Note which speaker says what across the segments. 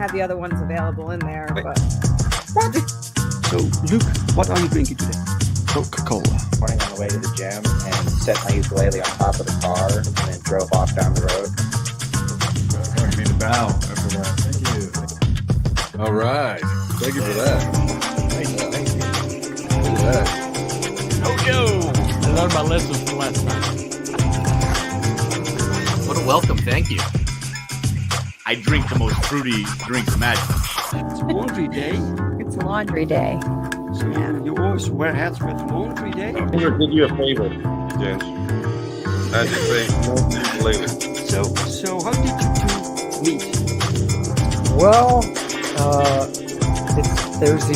Speaker 1: have the other ones available in there. But
Speaker 2: What? So, Luke, what are you drinking today?
Speaker 3: Coca-Cola.
Speaker 4: Morning on the way to the gym and set my ukulele on top of the car and then drove off down the road.
Speaker 5: Going to be the bow after that. Thank you.
Speaker 3: All right. Thank you for that.
Speaker 4: Thank you.
Speaker 3: Look at that.
Speaker 6: I learned my lesson from last time.
Speaker 7: What a welcome, thank you. I drink the most fruity drink imaginable.
Speaker 2: It's laundry day.
Speaker 1: it's laundry day.
Speaker 2: So you always wear hats with laundry day?
Speaker 4: I'm going to did you a favor.
Speaker 3: Yes. I just say later.
Speaker 2: So how did you two meet?
Speaker 8: Well, there's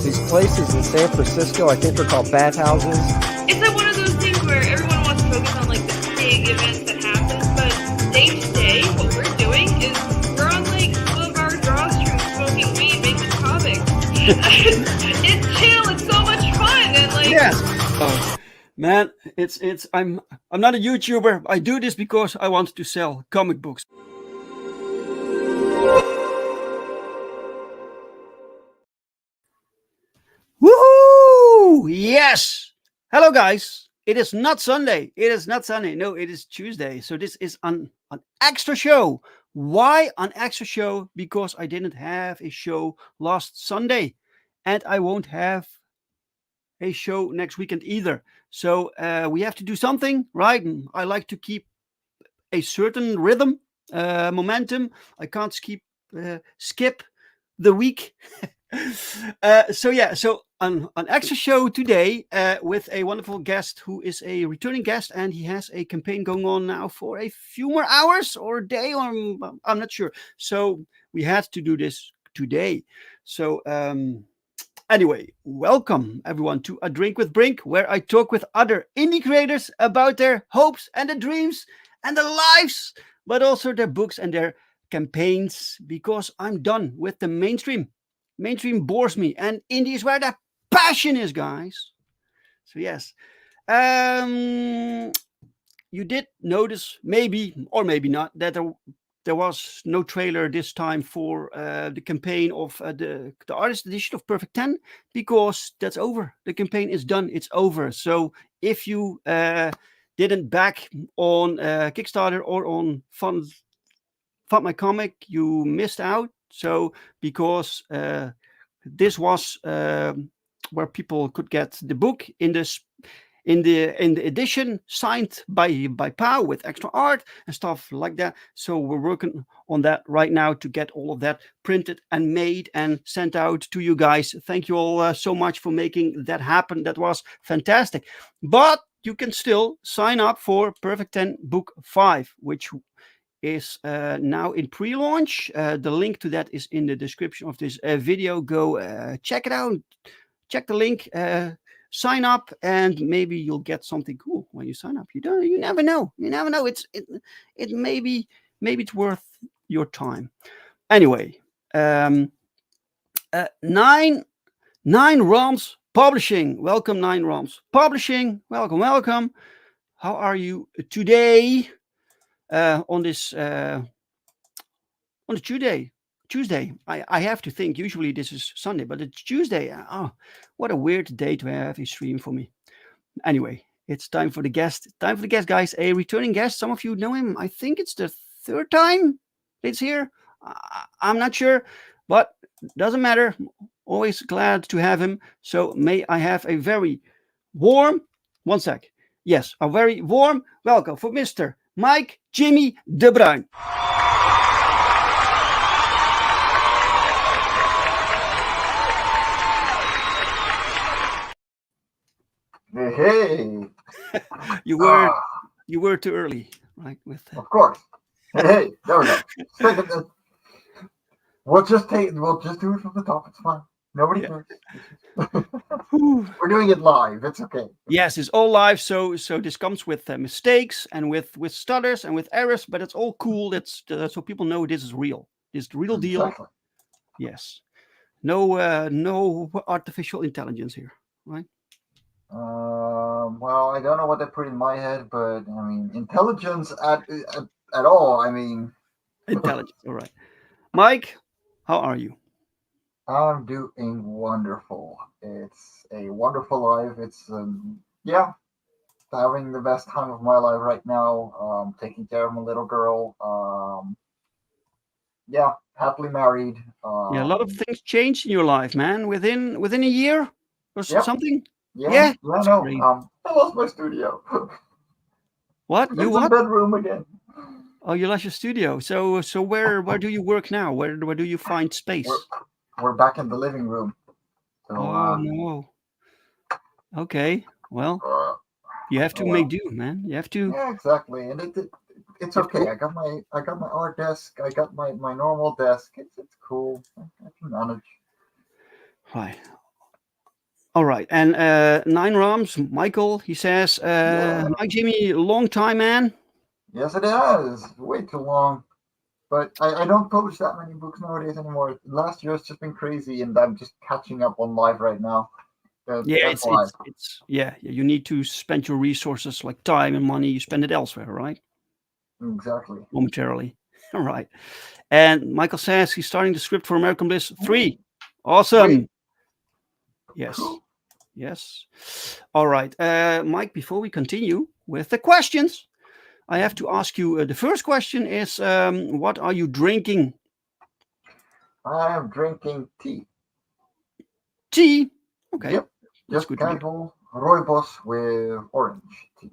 Speaker 8: these places in San Francisco. I think they're called bathhouses.
Speaker 9: It's like one of those things where everyone wants to focus on like the big events that happen, but day to day, what we're doing is we're on like some of our drawstrings, smoking weed, making comics. It's chill. It's so much fun, and like
Speaker 2: Yes. Oh, man, I'm not a YouTuber. I do this because I want to sell comic books. Woohoo! Yes. Hello, guys. It is not Sunday. It is not Sunday. No, it is Tuesday. So this is an extra show. Why an extra show? Because I didn't have a show last Sunday, and I won't have a show next weekend either. So we have to do something, right? And I like to keep a certain rhythm, momentum. I can't skip the week. So an extra show today with a wonderful guest who is a returning guest, and he has a campaign going on now for a few more hours or a day, or I'm not sure. So we had to do this today. So anyway, welcome everyone to A Drink with Brink, where I talk with other indie creators about their hopes and their dreams and their lives, but also their books and their campaigns, because I'm done with the mainstream. Mainstream bores me, and indie is where the passion is, guys. So yes, you did notice, maybe or maybe not, that there was no trailer this time for the campaign of the artist edition of Perfect 10, because that's over. The campaign is done. It's over. So if you didn't back on Kickstarter or on Fund My Comic, you missed out. So because this was where people could get the book in the edition signed by POW with extra art and stuff like that. So we're working on that right now to get all of that printed and made and sent out to you guys. Thank you all so much for making that happen. That was fantastic. But you can still sign up for Perfect 10 Book 5, which is now in pre-launch. The link to that is in the description of this video. Go check it out. Check the link. Sign up, and maybe you'll get something cool when you sign up. You never know. You never know. It maybe it's worth your time. Anyway, 9 Realms Publishing. Welcome, 9 Realms Publishing. Welcome. How are you today? On this on a Tuesday. I have to think. Usually this is Sunday, but it's Tuesday. Oh, what a weird day to have a stream for me. Anyway, it's time for the guest. Time for the guest, guys. A returning guest. Some of you know him. I think it's the third time it's here. I'm not sure, but doesn't matter. Always glad to have him. So may I have a very warm, one sec. Yes, a very warm welcome for Mr. Mike Jimmy de Bruin.
Speaker 10: Hey.
Speaker 2: You were too early, right?
Speaker 10: Of course. Hey, there we go. We'll just do it from the top. It's fine. Nobody cares. We're doing it live. It's okay.
Speaker 2: Yes, it's all live. So this comes with mistakes and with stutters and with errors, but it's all cool. That's so people know this is real. This is the real deal.
Speaker 10: Exactly.
Speaker 2: Yes. No artificial intelligence here, right?
Speaker 10: Well, I don't know what they put in my head, but I mean, intelligence at all. I mean,
Speaker 2: intelligence. All right, Mike. How are you?
Speaker 10: I'm doing wonderful. It's a wonderful life. It's yeah, having the best time of my life right now. Taking care of my little girl. Yeah, happily married.
Speaker 2: Yeah, a lot of things changed in your life, man. Within a year or
Speaker 10: Yep.
Speaker 2: something.
Speaker 10: Yeah,
Speaker 2: Yeah,
Speaker 10: I
Speaker 2: that's
Speaker 10: know.
Speaker 2: great.
Speaker 10: I lost my studio.
Speaker 2: What? You
Speaker 10: It's a
Speaker 2: what?
Speaker 10: bedroom again.
Speaker 2: Oh, you lost your studio. So where do you work now? Where do you find
Speaker 10: We're
Speaker 2: space?
Speaker 10: we're back in the living room. So
Speaker 2: Oh no. Okay. Well, you have to
Speaker 10: oh
Speaker 2: make
Speaker 10: well.
Speaker 2: do, man. You have to.
Speaker 10: Yeah, exactly. And it's
Speaker 2: You have to
Speaker 10: okay.
Speaker 2: work.
Speaker 10: I got my art desk. I got my normal desk. It's cool. I can manage.
Speaker 2: Right. All right. And 9 Rams, Michael, he says,
Speaker 10: Yeah.
Speaker 2: Mike Jimmy, long time, man.
Speaker 10: Yes, it is. Way too long. But I don't publish that many books nowadays anymore. Last year has just been crazy, and I'm just catching up on life right now.
Speaker 2: Yeah,
Speaker 10: That's why.
Speaker 2: you need to spend your resources like time and money. You spend it elsewhere, right?
Speaker 10: Exactly.
Speaker 2: Momentarily. All right. And Michael says he's starting the script for American Bliss 3. Awesome.
Speaker 10: Great.
Speaker 2: Yes.
Speaker 10: Cool.
Speaker 2: Yes. All right. Mike, before we continue with the questions, I have to ask you, the first question is, what are you drinking?
Speaker 10: I am drinking tea.
Speaker 2: Tea. Okay.
Speaker 10: Yep.
Speaker 2: That's
Speaker 10: Just
Speaker 2: good to hear.
Speaker 10: casual rooibos with orange tea.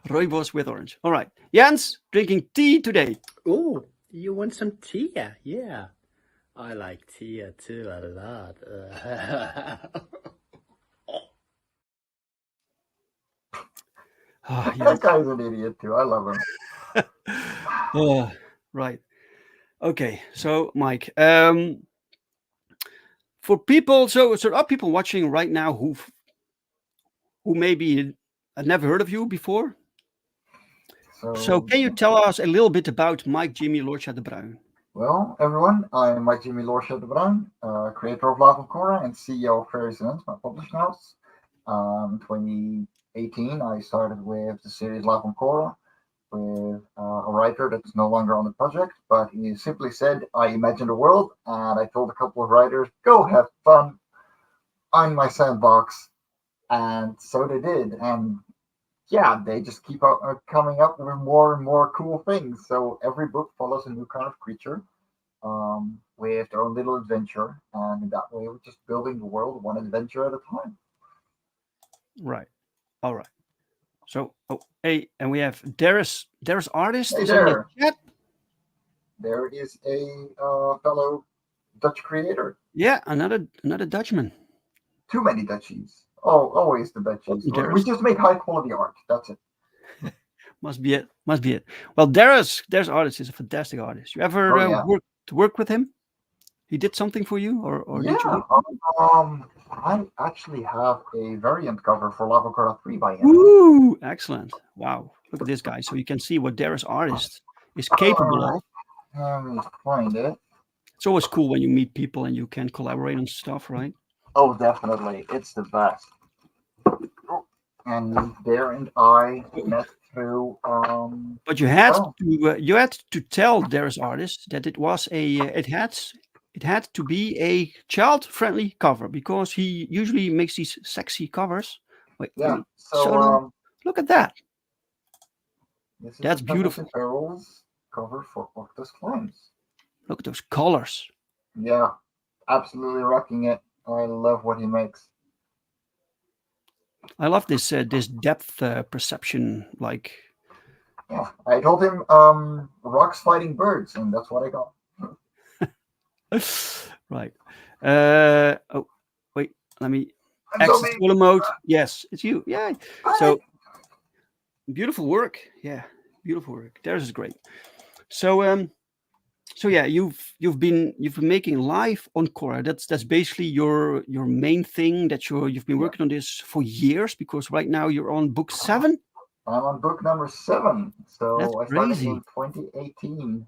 Speaker 2: Rooibos with orange. All right. Jens, drinking tea today.
Speaker 6: Oh, you want some tea? Yeah. I like tea too a lot.
Speaker 2: Oh,
Speaker 10: That guy's an idiot too. I love him.
Speaker 2: Right. Okay. So, Mike, for people, so there are people watching right now who maybe had never heard of you before. So can you tell us a little bit about Mike Jimmy de Bruin?
Speaker 10: Well, everyone, I'm Mike Jimmy de Bruin, creator of Life On Cora and CEO of Fairies and Ends, my publishing house. 2018, I started with the series Life On Cora with a writer that's no longer on the project, but he simply said, I imagined a world, and I told a couple of writers, go have fun, I'm my sandbox, and so they did. And yeah, they just keep coming up with more and more cool things. So every book follows a new kind of creature with their own little adventure, and in that way, we're just building the world one adventure at a time.
Speaker 2: Right. All right. So, hey, and we have Darius Artist
Speaker 10: Hey
Speaker 2: is in the chat.
Speaker 10: There is a fellow Dutch creator.
Speaker 2: Yeah, another Dutchman.
Speaker 10: Too many Dutchies. Oh, always the Dutchies. We just make high quality art. That's it.
Speaker 2: Must be it. Well, Darius Artist is a fantastic artist. You ever work with him? He did something for you, or
Speaker 10: yeah,
Speaker 2: did you?
Speaker 10: I actually have a variant cover for Life On Cora 3 by him.
Speaker 2: Ooh, excellent! Wow, look at this guy. So you can see what Darius Artist is capable of.
Speaker 10: Let me find it.
Speaker 2: It's always cool when you meet people and you can collaborate on stuff, right?
Speaker 10: Oh, definitely, it's the best. And Dare and I met through.
Speaker 2: But you had to tell Darius Artist that it was it had to be a child-friendly cover because he usually makes these sexy covers. Wait,
Speaker 10: yeah. So
Speaker 2: look at that.
Speaker 10: That's
Speaker 2: beautiful.
Speaker 10: Farrell's cover for Octus Flames.
Speaker 2: Look at those colors.
Speaker 10: Yeah, absolutely rocking it. I love what he makes.
Speaker 2: I love this depth perception. Like,
Speaker 10: yeah, I told him rocks fighting birds, and that's what I got.
Speaker 2: Right. Oh, wait. Let me exit solo mode. Yes, it's you. Yeah. So beautiful work. Yeah, beautiful work. Theirs is great. So so yeah, you've been making Life On Cora. That's basically your main thing that you've been working on this for years, because right now you're on book 7.
Speaker 10: I'm on book number 7. So
Speaker 2: that's
Speaker 10: I started
Speaker 2: crazy.
Speaker 10: in 2018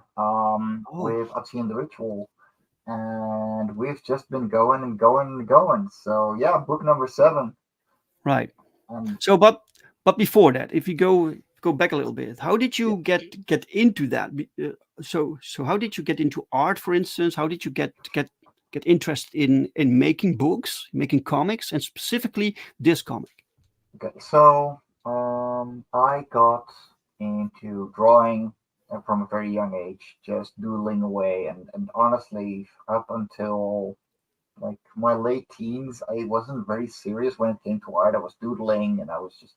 Speaker 10: with Atsi and the Ritual, and we've just been going and going and going. So yeah, book number 7.
Speaker 2: Right. So but before that, if we go go back a little bit. How did you get into that? So how did you get into art, for instance? How did you get interested in making books, making comics, and specifically this comic?
Speaker 10: Okay, so I got into drawing from a very young age, just doodling away, and honestly, up until like my late teens, I wasn't very serious when it came to art. I was doodling, and I was just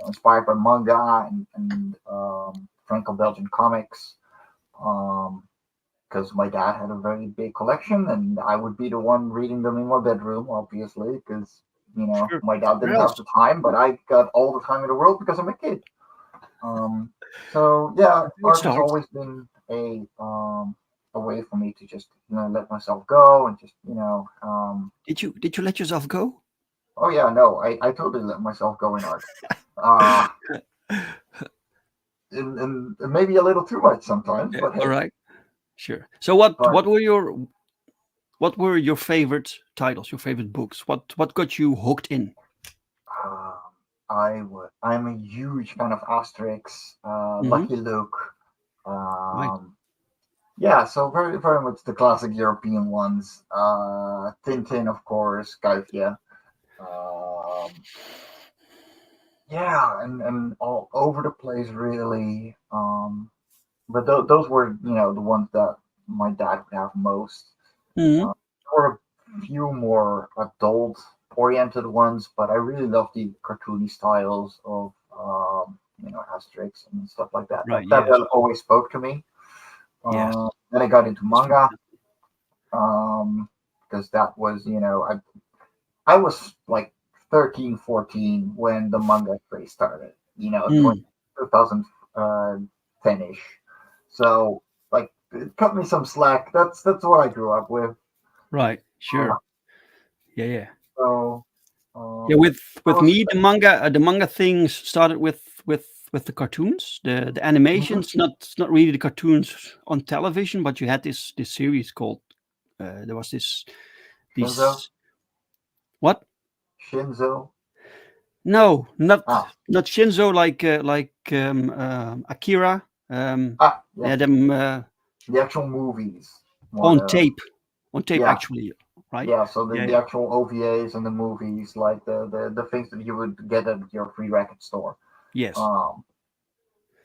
Speaker 10: inspired by manga and Franco-Belgian comics, because my dad had a very big collection, and I would be the one reading them in my bedroom, obviously, because
Speaker 2: Sure.
Speaker 10: my dad didn't
Speaker 2: Where
Speaker 10: have
Speaker 2: else?
Speaker 10: the time, but I got all the time in the world because I'm a kid. So yeah,
Speaker 2: Good
Speaker 10: art has
Speaker 2: start.
Speaker 10: always been a way for me to just let myself go and just
Speaker 2: Did you let yourself go?
Speaker 10: oh yeah, no, I totally let myself go in art. Uh and maybe a little too much sometimes,
Speaker 2: Yeah,
Speaker 10: but
Speaker 2: all
Speaker 10: hey.
Speaker 2: right. Sure. So what
Speaker 10: But
Speaker 2: were your favorite titles, your favorite books? What got you hooked in?
Speaker 10: uh, I'm a huge fan of Asterix,
Speaker 2: Hmm.
Speaker 10: Lucky Luke.
Speaker 2: Right.
Speaker 10: Yeah, so very very much the classic European ones. Tintin, of course, Kuifje. Um, yeah, and all over the place really. But those were the ones that my dad would have most.
Speaker 2: Hmm.
Speaker 10: There were a few more adult oriented ones, but I really love the cartoony styles of Asterix and stuff like that.
Speaker 2: Right.
Speaker 10: That
Speaker 2: Yes.
Speaker 10: always spoke to me.
Speaker 2: Yes.
Speaker 10: Then I got into
Speaker 2: That's
Speaker 10: manga
Speaker 2: fantastic.
Speaker 10: because that was I was like 13, 14 when the manga craze started.
Speaker 2: Mm.
Speaker 10: 2010-ish. So like it cut me some slack. That's what I grew up with.
Speaker 2: Right.
Speaker 10: Uh,
Speaker 2: Sure. Yeah. Yeah.
Speaker 10: so
Speaker 2: Yeah.
Speaker 10: um, I
Speaker 2: With
Speaker 10: was
Speaker 2: me, the manga things started with the cartoons, the
Speaker 10: mhm,
Speaker 2: animations. Not really the cartoons on television, but you had this series called. There was
Speaker 10: Shinzo.
Speaker 2: these what?
Speaker 10: Shinzo.
Speaker 2: No,
Speaker 10: Ah,
Speaker 2: not Shinzo like Akira.
Speaker 10: yeah,
Speaker 2: Yeah, them
Speaker 10: the actual movies. More
Speaker 2: on tape,
Speaker 10: yeah,
Speaker 2: actually, right?
Speaker 10: yeah. So
Speaker 2: Yeah,
Speaker 10: the
Speaker 2: yeah.
Speaker 10: actual OVAs and the movies, like the things that you would get at your free record store.
Speaker 2: Yes.
Speaker 10: Um,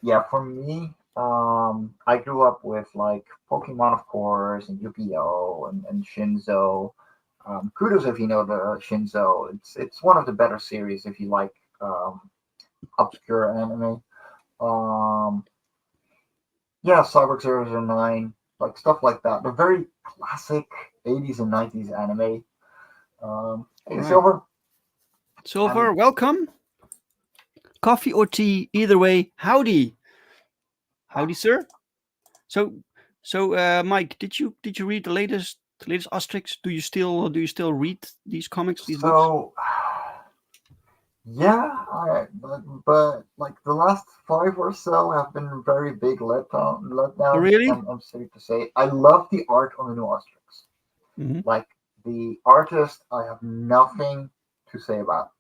Speaker 10: yeah, for me, I grew up with like Pokemon, of course, and Yu-Gi-Oh, and Shinzo. Kudos if you know the Shinzo. It's one of the better series if you like obscure anime. Um, yeah, Cyber 009, like stuff like that. The very classic 80s and 90s anime. Hey,
Speaker 2: Right.
Speaker 10: Silver. And
Speaker 2: Silver, welcome. Coffee or tea, either way. Howdy, howdy, sir. So, Mike, did you read the latest Asterix? Do you still read these comics, these books?
Speaker 10: so, yeah, but like the last five or so have been very big
Speaker 2: Oh,
Speaker 10: letdowns.
Speaker 2: really?
Speaker 10: I'm sorry to say. I love the art on the new Asterix.
Speaker 2: Hmm.
Speaker 10: Like the artist, I have nothing to say about.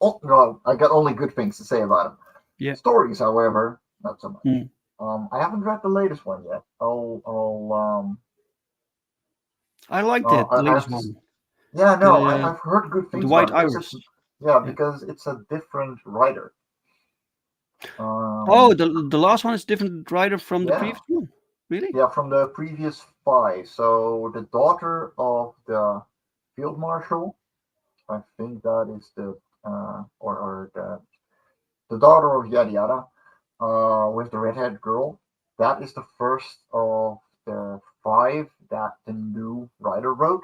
Speaker 10: Oh no, I got only good things to say about him.
Speaker 2: Yeah.
Speaker 10: Stories, however, not so much.
Speaker 2: Mm.
Speaker 10: I haven't read the latest one yet.
Speaker 2: I liked it, the
Speaker 10: I
Speaker 2: latest
Speaker 10: have to.
Speaker 2: one.
Speaker 10: Yeah, no,
Speaker 2: The
Speaker 10: I've heard good
Speaker 2: the
Speaker 10: things about
Speaker 2: White
Speaker 10: it because
Speaker 2: Iris.
Speaker 10: it's yeah
Speaker 2: Yeah.
Speaker 10: because it's a different writer.
Speaker 2: Oh,
Speaker 10: Um,
Speaker 2: the last one is different writer from the
Speaker 10: yeah,
Speaker 2: previous one. Really?
Speaker 10: yeah, from the previous five. So the daughter of the field marshal, I think that is the or the daughter of yada yada, with the redhead girl. That is the first of the five that the new writer wrote,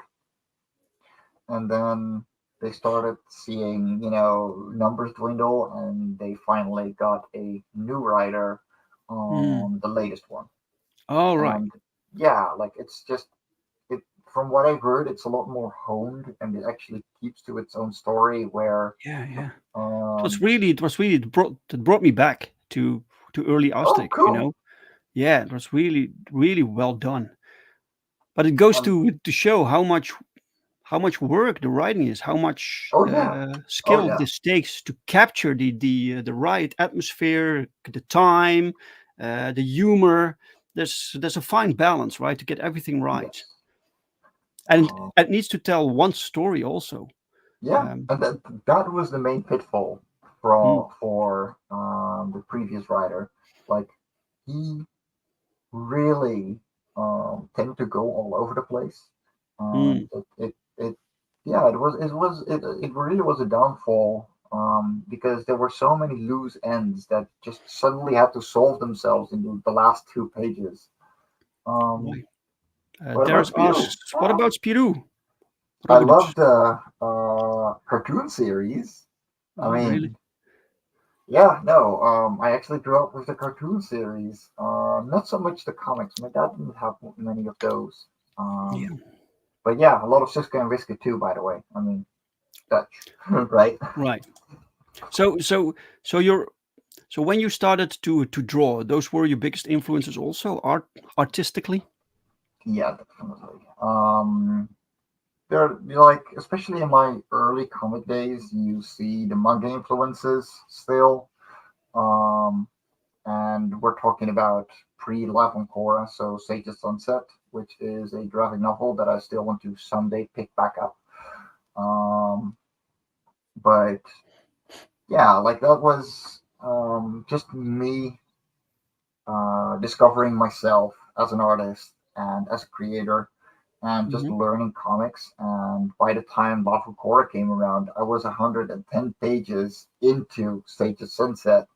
Speaker 10: and then they started seeing numbers dwindle, and they finally got a new writer
Speaker 2: Mm.
Speaker 10: on the latest one.
Speaker 2: All right.
Speaker 10: And yeah, like it's just it from what I've heard, it's a lot more honed, and it actually keeps to its own story. Where
Speaker 2: Yeah, yeah.
Speaker 10: um,
Speaker 2: It was really it brought me back to early
Speaker 10: oh
Speaker 2: Aztec, you
Speaker 10: cool,
Speaker 2: know. Yeah, it was really well done. But it goes
Speaker 10: and
Speaker 2: to show how much work the writing is, how much
Speaker 10: Oh, yeah.
Speaker 2: skill
Speaker 10: yeah.
Speaker 2: this takes to capture the right atmosphere, the time, the humor. There's a fine balance, right, to get everything right,
Speaker 10: Yes.
Speaker 2: and it needs to tell one story also.
Speaker 10: Yeah, and that was the main pitfall for the previous writer. Like, he really tended to go all over the place. It really was a downfall, because there were so many loose ends that just suddenly had to solve themselves in the last 2 pages.
Speaker 2: Right.
Speaker 10: What about Spirou?
Speaker 2: What about Spirou?
Speaker 10: I love the cartoon series. I mean,
Speaker 2: really?
Speaker 10: yeah, no. I actually grew up with the cartoon series. Not so much the comics. My dad didn't have many of those. But yeah, a lot of Siska and Wiska too. By the way, I mean, Dutch, right?
Speaker 2: Right. So when you started to draw, those were your biggest influences also, artistically?
Speaker 10: Yeah, definitely. They're like, especially in my early comic days, you see the manga influences still. And we're talking about pre-Life on Cora, so Sage's Sunset, which is a graphic novel that I still want to someday pick back up. But yeah, like that was just me discovering myself as an artist and as a creator, and just learning comics. And by the time Life on Cora came around, I was 110 pages into Sage's Sunset.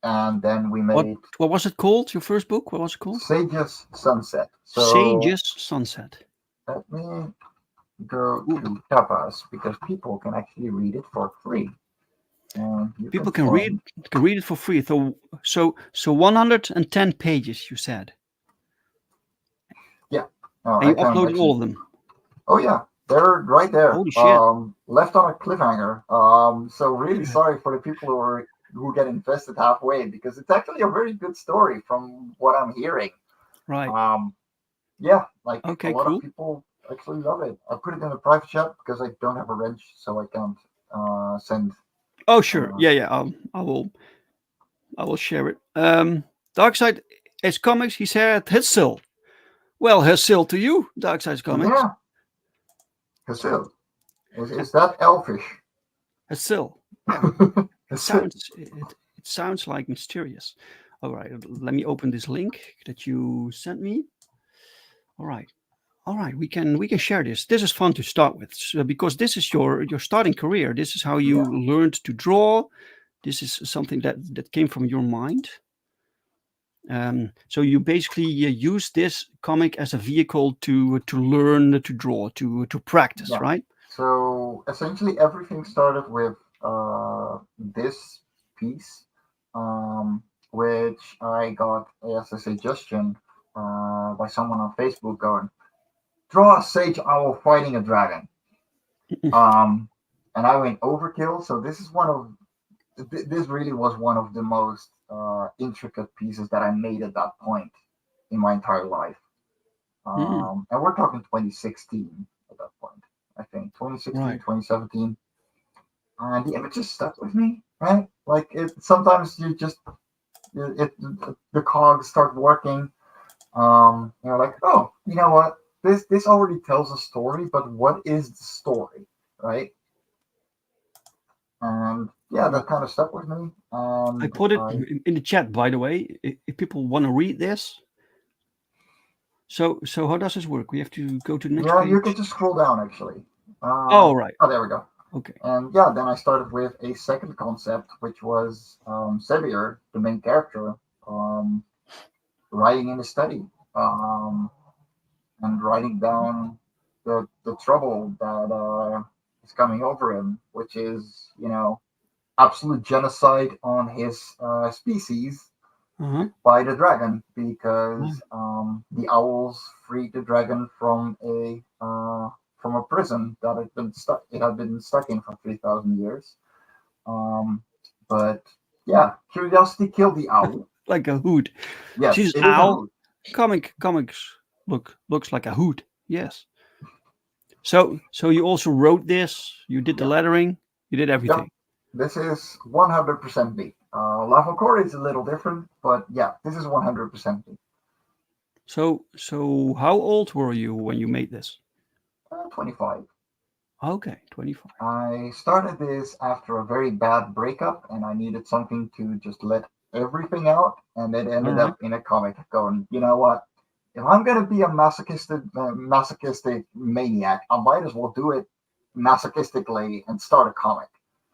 Speaker 10: And then we made
Speaker 2: what was it called? Your first book? What was it called?
Speaker 10: Sage's Sunset. So
Speaker 2: Sage's Sunset.
Speaker 10: Let me go to Tapas, because people can actually read it for free.
Speaker 2: People can read it for free. So 110 pages, you said.
Speaker 10: Yeah.
Speaker 2: And you uploaded all of them.
Speaker 10: Oh yeah, they're right there.
Speaker 2: Holy shit.
Speaker 10: Left on a cliffhanger. So really sorry for the people who get invested halfway, because it's actually a very good story from what I'm hearing.
Speaker 2: Right.
Speaker 10: Yeah, like
Speaker 2: a
Speaker 10: lot of people actually love it. I put it in a private chat because I don't have a wrench, so I can't send.
Speaker 2: Oh sure, yeah. I will share it. Darkside is comics. He said Hitsil. Well, Hitsil to you, Darkside Comics.
Speaker 10: Yeah, Hitsil. Is that elfish?
Speaker 2: Hitsil. Yeah. It sounds like mysterious. All right, let me open this link that you sent me. All right, we can share this. This is fun to start with, because this is your starting career. This is how you learned to draw. This is something that came from your mind. So you basically use this comic as a vehicle to learn to draw, to practice, right?
Speaker 10: So essentially, everything started with this piece, which I got as a suggestion by someone on Facebook, going, "Draw a sage owl fighting a dragon." And I went overkill. So this really was one of the most intricate pieces that I made at that point in my entire life. And we're talking 2016 at that point, I think 2016, 2017. And the images stuck with me, right? Like sometimes you just, the cogs start working. You're like, oh, you know what? This already tells a story, but what is the story, right? And yeah, that kind of stuck with me.
Speaker 2: I put it in the chat, by the way, if people want to read this. So how does this work? We have to go to the next page?
Speaker 10: You can just scroll down, actually.
Speaker 2: Right.
Speaker 10: Oh, there we go.
Speaker 2: Okay.
Speaker 10: And yeah, then I started with a second concept, which was Sevier, the main character, writing in a study, and writing down the trouble that is coming over him, which is, absolute genocide on his species by the dragon, because the owls freed the dragon from a prison that had been stuck in for 3,000 years. But yeah, curiosity killed the owl.
Speaker 2: Like a hood.
Speaker 10: Yes,
Speaker 2: she's owl. Comics looks like a hood. Yes. So you also wrote this. You did the
Speaker 10: Yeah.
Speaker 2: lettering. You did everything.
Speaker 10: This is 100% me. Life on Cora is a little different, but yeah, this is 100% me.
Speaker 2: So how old were you when you made this?
Speaker 10: 25.
Speaker 2: Okay, 25.
Speaker 10: I started this after a very bad breakup, and I needed something to just let everything out, and it ended
Speaker 2: Alright.
Speaker 10: up in a comic going, you know what? If I'm going to be a masochistic maniac, I might as well do it masochistically and start a comic.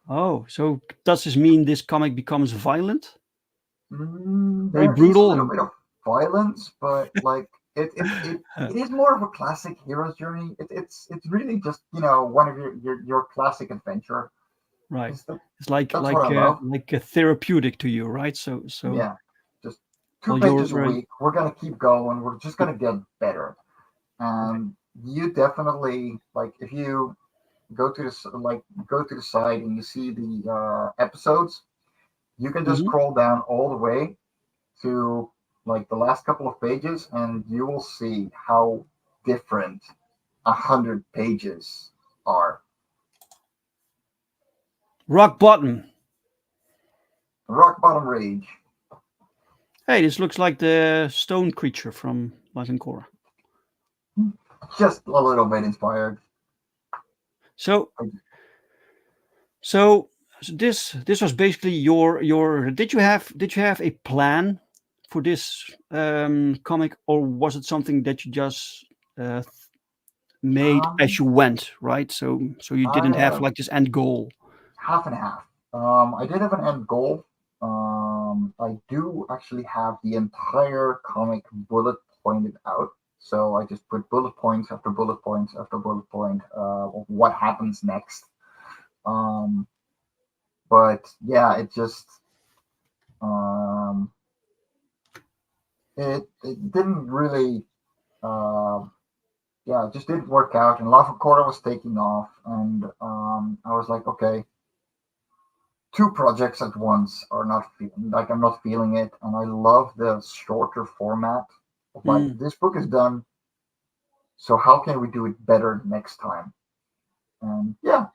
Speaker 2: Oh, so does this mean this comic becomes violent? Very
Speaker 10: There is
Speaker 2: brutal
Speaker 10: a little
Speaker 2: and-
Speaker 10: bit of violence, but like it is more of a classic hero's journey. It's really just, you know, one of your classic adventure.
Speaker 2: Right.
Speaker 10: It's the-
Speaker 2: It's like
Speaker 10: that's what I love.
Speaker 2: a therapeutic to you, right? So
Speaker 10: Yeah, just 2
Speaker 2: Well,
Speaker 10: pages
Speaker 2: you're
Speaker 10: a
Speaker 2: right.
Speaker 10: week. We're gonna keep going. We're just gonna get better. And you definitely, like, if you go to the site and you see the episodes, you can just
Speaker 2: Mhm.
Speaker 10: scroll down all the way to like the last couple of pages, and you will see how different 100 pages are.
Speaker 2: Rock bottom.
Speaker 10: Rock bottom rage.
Speaker 2: Hey, this looks like the stone creature from Life on Cora.
Speaker 10: Just a little bit inspired.
Speaker 2: So this was basically your. Did you have a plan for this comic, or was it something that you just made as you went, right? So you didn't have like this end goal.
Speaker 10: Half and half. I did have an end goal. I do actually have the entire comic bullet pointed out. So I just put bullet points after bullet points after bullet point of what happens next. But yeah, it just it didn't really yeah, it just didn't work out. And Life on Cora was taking off, and I was like, okay, 2 projects at once are not like I'm not feeling it, and I love the shorter format. Like this book is done, so how can we do it better next time? And yeah,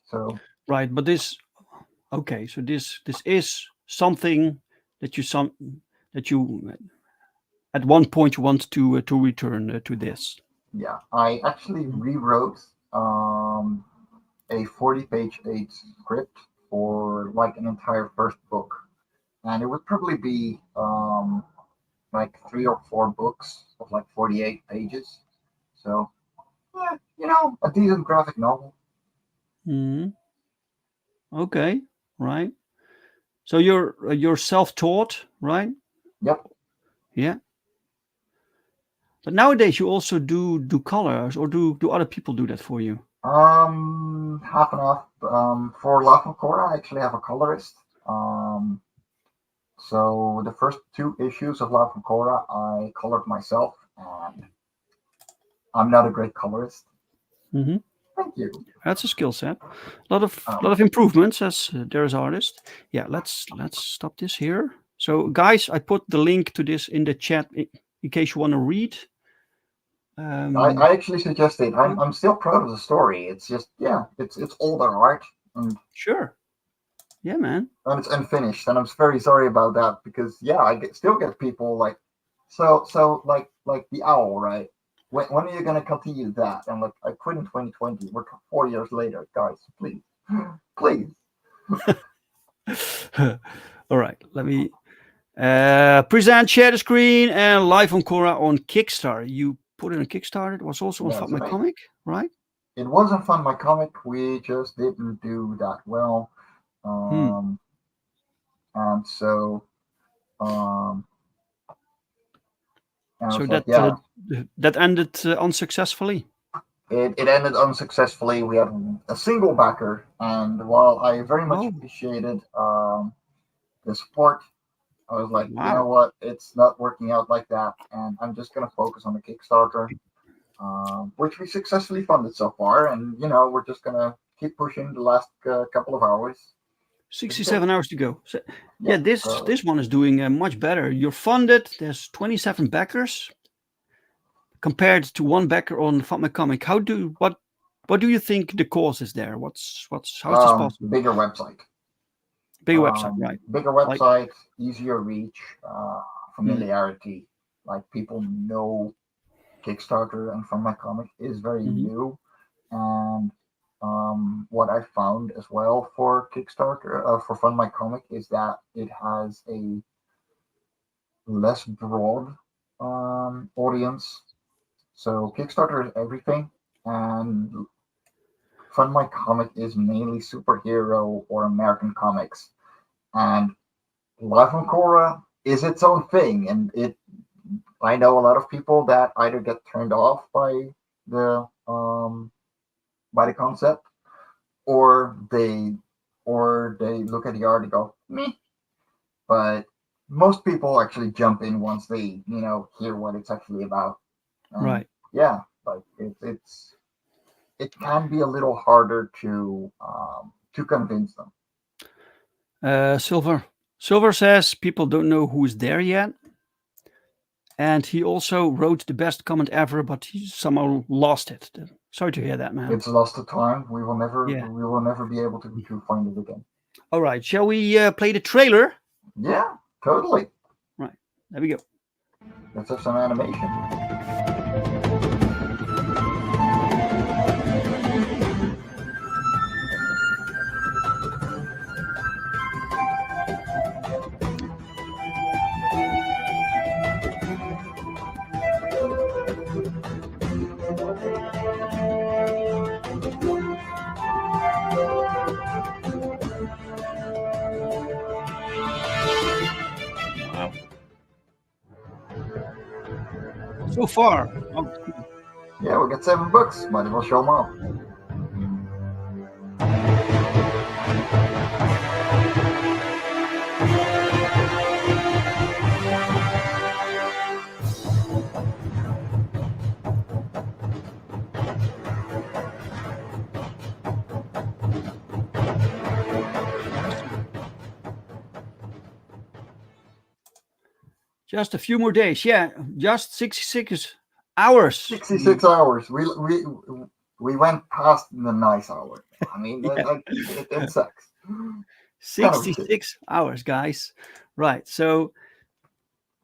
Speaker 10: so
Speaker 2: Right, but this okay. So this is something that you at one point you want to return to this.
Speaker 10: yeah, I actually rewrote a 40-page script for like an entire first book, and it would probably be like 3 or 4 books of like 48 pages. So yeah, you know, a decent graphic novel.
Speaker 2: Okay, right. So you're self-taught, right?
Speaker 10: Yep.
Speaker 2: Yeah. But nowadays you also do colors, or do other people do that for you?
Speaker 10: Half and half. For Life on Cora, I actually have a colorist. So the first 2 issues of Life on Cora, I colored myself, and I'm not a great colorist.
Speaker 2: Mm-hmm.
Speaker 10: Thank you.
Speaker 2: That's a skill set. A lot of improvements as there's artist. Yeah, let's stop this here. So guys, I put the link to this in the chat in case you want to read.
Speaker 10: I actually suggest it. I'm still proud of the story. It's just, yeah, it's older art, and
Speaker 2: sure. Yeah, man.
Speaker 10: And it's unfinished, and I'm very sorry about that, because yeah, I still get people like, so like the owl, right? When are you gonna continue that? And like, I quit in 2020. We're 4 years later, guys. Please, please.
Speaker 2: All right, let me present, share the screen, and Life on Cora on Kickstarter. You put it on Kickstarter. It was also on
Speaker 10: That's
Speaker 2: my
Speaker 10: right.
Speaker 2: comic, right?
Speaker 10: It wasn't Fund My Comic. We just didn't do that well. And so
Speaker 2: so
Speaker 10: like,
Speaker 2: that
Speaker 10: yeah,
Speaker 2: that ended unsuccessfully.
Speaker 10: it ended unsuccessfully. We had a single backer, and while I very much appreciated the support, I was like, you know what, it's not working out like that, and I'm just gonna focus on the Kickstarter, which we successfully funded so far, and you know, we're just gonna keep pushing the last couple of hours.
Speaker 2: 67 hours to go. So, yeah, this one is doing much better. You're funded. There's 27 backers. compared to one backer on Fund My Comic. What do you think the cause is there? How's this possible?
Speaker 10: Bigger website.
Speaker 2: Bigger website, right?
Speaker 10: Bigger website, easier reach, familiarity. Like people know Kickstarter and Fund My Comic is very new. And what I found as well for Kickstarter, for Fund My Comic, is that it has a less broad audience. So Kickstarter is everything, and Fund My Comic is mainly superhero or American comics. And Life on Cora is its own thing, and I know a lot of people that either get turned off by the concept, or they look at the art and go meh. But most people actually jump in once they hear what it's actually about. And
Speaker 2: right.
Speaker 10: Yeah, like it can be a little harder to convince them.
Speaker 2: Silver says people don't know who's there yet. And he also wrote the best comment ever, but he somehow lost it. Sorry to hear that, man.
Speaker 10: It's lost to time. We will never be able to find it again.
Speaker 2: All right, shall we play the trailer?
Speaker 10: Yeah, totally.
Speaker 2: Right, there we go.
Speaker 10: Let's have some animation.
Speaker 2: So far.
Speaker 10: Yeah, we got 7 books. Might as well show them off.
Speaker 2: Just a few more days. Yeah, just 66 hours.
Speaker 10: 66 hours. We went past the nice hour. I mean, it sucks.
Speaker 2: 66 hours, guys. Right. So,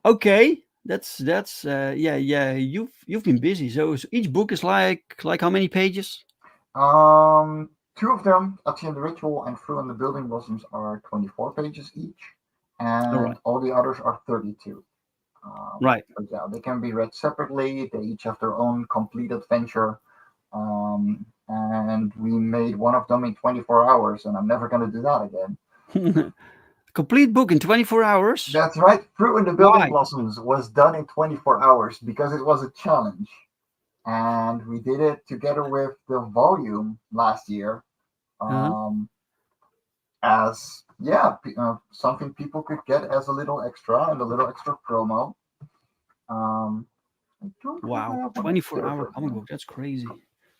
Speaker 2: okay, that's yeah. You've been busy. So each book is like how many pages?
Speaker 10: 2 of them, Action the Ritual and Through in the Building Blossoms, are 24 pages each, and all the others are 32.
Speaker 2: Right.
Speaker 10: But yeah, they can be read separately. They each have their own complete adventure. And we made one of them in 24 hours, and I'm never going to do that again.
Speaker 2: Complete book in 24 hours?
Speaker 10: That's right. Fruit in the Building Blossoms was done in 24 hours because it was a challenge. And we did it together with the volume last year. As something people could get as a little extra and a little extra promo.
Speaker 2: Wow, 24-hour comic book. That's crazy.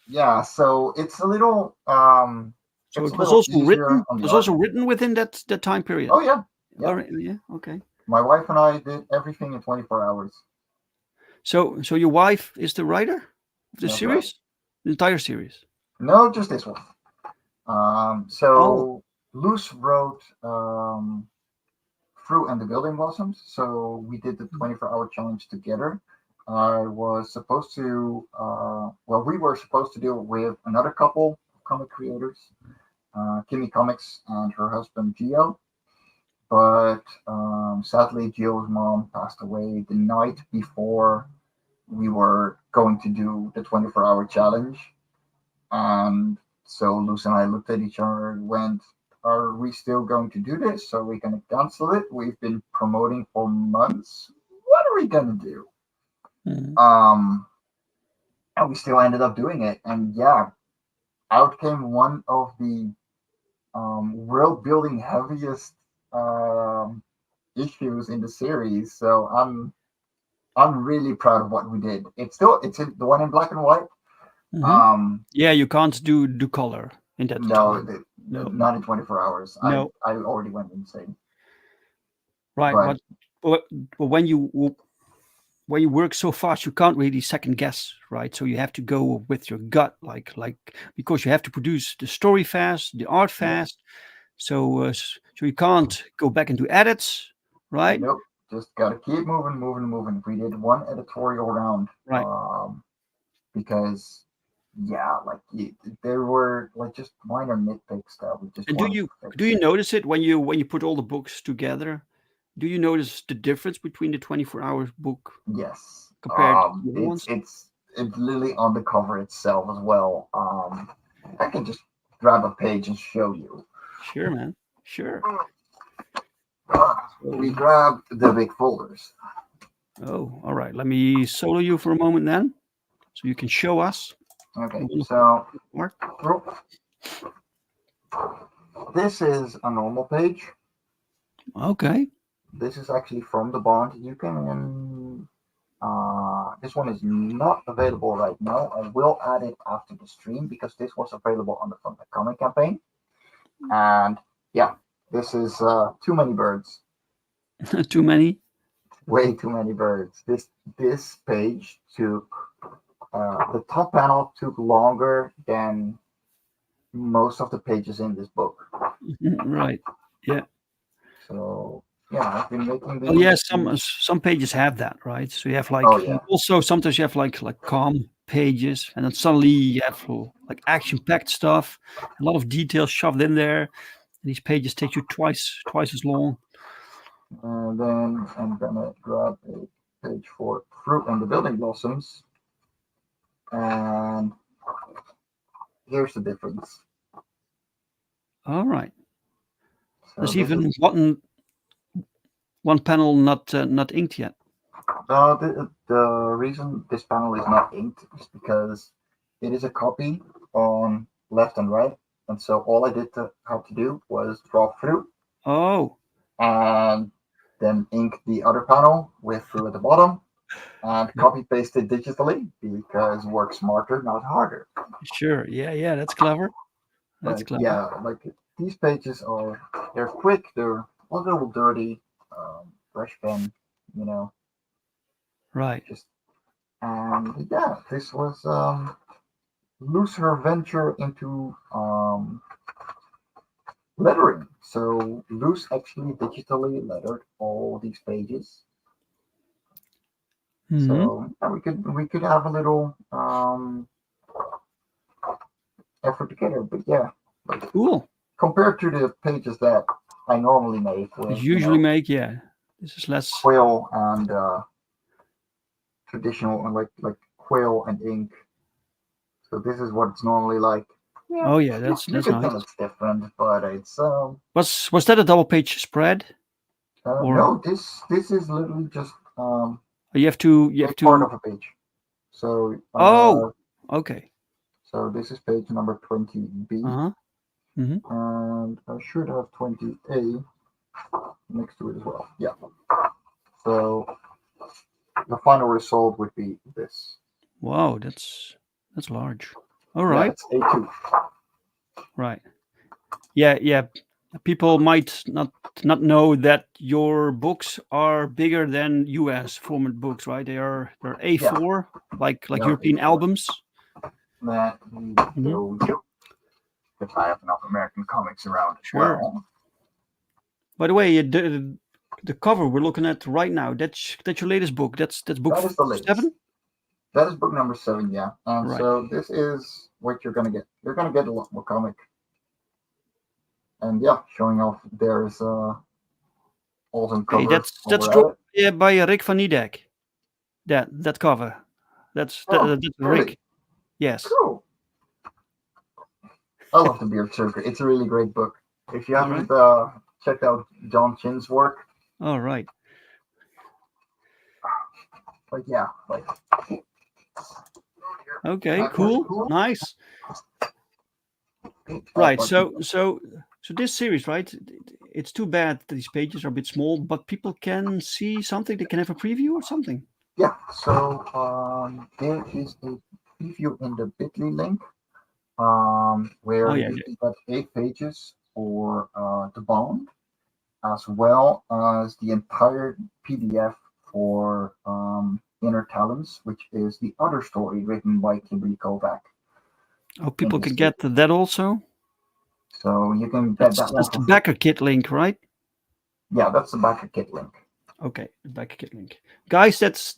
Speaker 10: Yeah, so it's a little.
Speaker 2: So it was also written. It was also written within that time period.
Speaker 10: Oh yeah.
Speaker 2: All right. Yeah. Okay.
Speaker 10: My wife and I did everything in 24 hours.
Speaker 2: So your wife is the writer of the series,
Speaker 10: right.
Speaker 2: The entire series.
Speaker 10: No, just this one. Luce wrote Fruit and the Building Blossoms, so we did the 24-hour challenge together. I was supposed to, we were supposed to do it with another couple of comic creators, Kimmy Comics and her husband Gio. But sadly, Gio's mom passed away the night before we were going to do the 24-hour challenge. And so Luce and I looked at each other and went, are we still going to do this? Are we going to cancel it? We've been promoting for months. What are we going to do? And we still ended up doing it. And yeah, out came one of the world building heaviest issues in the series. So I'm really proud of what we did. It's in the one in black and white.
Speaker 2: Yeah, you can't do color in that.
Speaker 10: No, not in 24 hours.
Speaker 2: No.
Speaker 10: I already went insane.
Speaker 2: Right, but when when you work so fast, you can't really second guess, right? So you have to go with your gut, like because you have to produce the story fast, the art fast. So so you can't go back into edits, right?
Speaker 10: Nope. Just gotta keep moving. We did one editorial round,
Speaker 2: Right.
Speaker 10: Because there were like just minor nitpicks that we just
Speaker 2: And
Speaker 10: wanted to fix.
Speaker 2: do you notice it when you put all the books together? Do you notice the difference between the 24-hour book
Speaker 10: Yes.
Speaker 2: compared to the other ones?
Speaker 10: It's literally on the cover itself as well. I can just grab a page and show you.
Speaker 2: Sure, man. Sure.
Speaker 10: We grabbed the big folders.
Speaker 2: Oh, all right. Let me solo you for a moment then, so you can show us.
Speaker 10: Okay, so
Speaker 2: Mark.
Speaker 10: This is a normal page.
Speaker 2: Okay.
Speaker 10: This is actually from the bond. You can. This one is not available right now. I will add it after the stream because this was available on the From the Comic campaign. And yeah, this is too many birds.
Speaker 2: Too many?
Speaker 10: Way too many birds. This page took the top panel took longer than most of the pages in this book.
Speaker 2: Right. Yeah.
Speaker 10: So yeah, I've been making these.
Speaker 2: Oh yeah, some pages have that, right? So you have like also sometimes you have like calm pages, and then suddenly you have like action-packed stuff, a lot of details shoved in there. And these pages take you twice as long.
Speaker 10: And then I'm gonna grab a page for Fruit and the Building Blossoms, and here's the difference.
Speaker 2: All right.
Speaker 10: So
Speaker 2: There's even one panel not inked yet.
Speaker 10: The reason this panel is not inked is because it is a copy on left and right, and so all I had to do was draw Fruit.
Speaker 2: Oh.
Speaker 10: And then ink the other panel with Fruit at the bottom, and copy paste it digitally because work smarter, not harder.
Speaker 2: Sure. Yeah. That's clever. That's clever.
Speaker 10: Yeah, like these pages they're quick, they're a little dirty, brush pen,
Speaker 2: Right.
Speaker 10: And yeah, this was looser venture into lettering. So Luce actually digitally lettered all these pages.
Speaker 2: Mm-hmm.
Speaker 10: So we could have a little effort together, but yeah,
Speaker 2: cool.
Speaker 10: Compared to the pages that I normally make,
Speaker 2: make, yeah, this is less
Speaker 10: quill and traditional and like quill and ink. So this is what it's normally like.
Speaker 2: Yeah, oh yeah, that's nice.
Speaker 10: It's different, but it's
Speaker 2: Was that a double page spread?
Speaker 10: No, this is literally just
Speaker 2: you have to
Speaker 10: part of a page. So
Speaker 2: okay.
Speaker 10: So this is page number 20B.
Speaker 2: Mm-hmm.
Speaker 10: And I should have 20A next to it as well. Yeah. So the final result would be this.
Speaker 2: Wow, that's large. All right.
Speaker 10: Yeah, it's A2.
Speaker 2: Right. Yeah. People might not know that your books are bigger than US format books, right? They're A4, like European albums.
Speaker 10: That if I have enough American comics around as well.
Speaker 2: By the way, the cover we're looking at right now, that's your latest book. That's book 7?
Speaker 10: That is book number 7, yeah. And
Speaker 2: right.
Speaker 10: So this is what you're gonna get. You're gonna get a lot more comic. And yeah, showing off there's awesome cover.
Speaker 2: Hey, that's drawn by Rick van Niedyk. That cover. That's
Speaker 10: really?
Speaker 2: Rick. Yes.
Speaker 10: Cool. I love the Beard Circle. It's a really great book. If you haven't checked out John Chin's work.
Speaker 2: All right.
Speaker 10: But yeah,
Speaker 2: okay, cool. Nice. Right. So this series, right? It's too bad that these pages are a bit small, but people can see something. They can have a preview or something.
Speaker 10: Yeah. So there is a preview in the Bitly link, where you got 8 pages for the bond, as well as the entire PDF for Inner Talents, which is the other story written by Kimberly Kovac.
Speaker 2: Oh, people can get that also.
Speaker 10: So you can get that.
Speaker 2: That's the Backerkit link, right?
Speaker 10: Yeah, that's the Backerkit link.
Speaker 2: Okay, the Backerkit link, guys. That's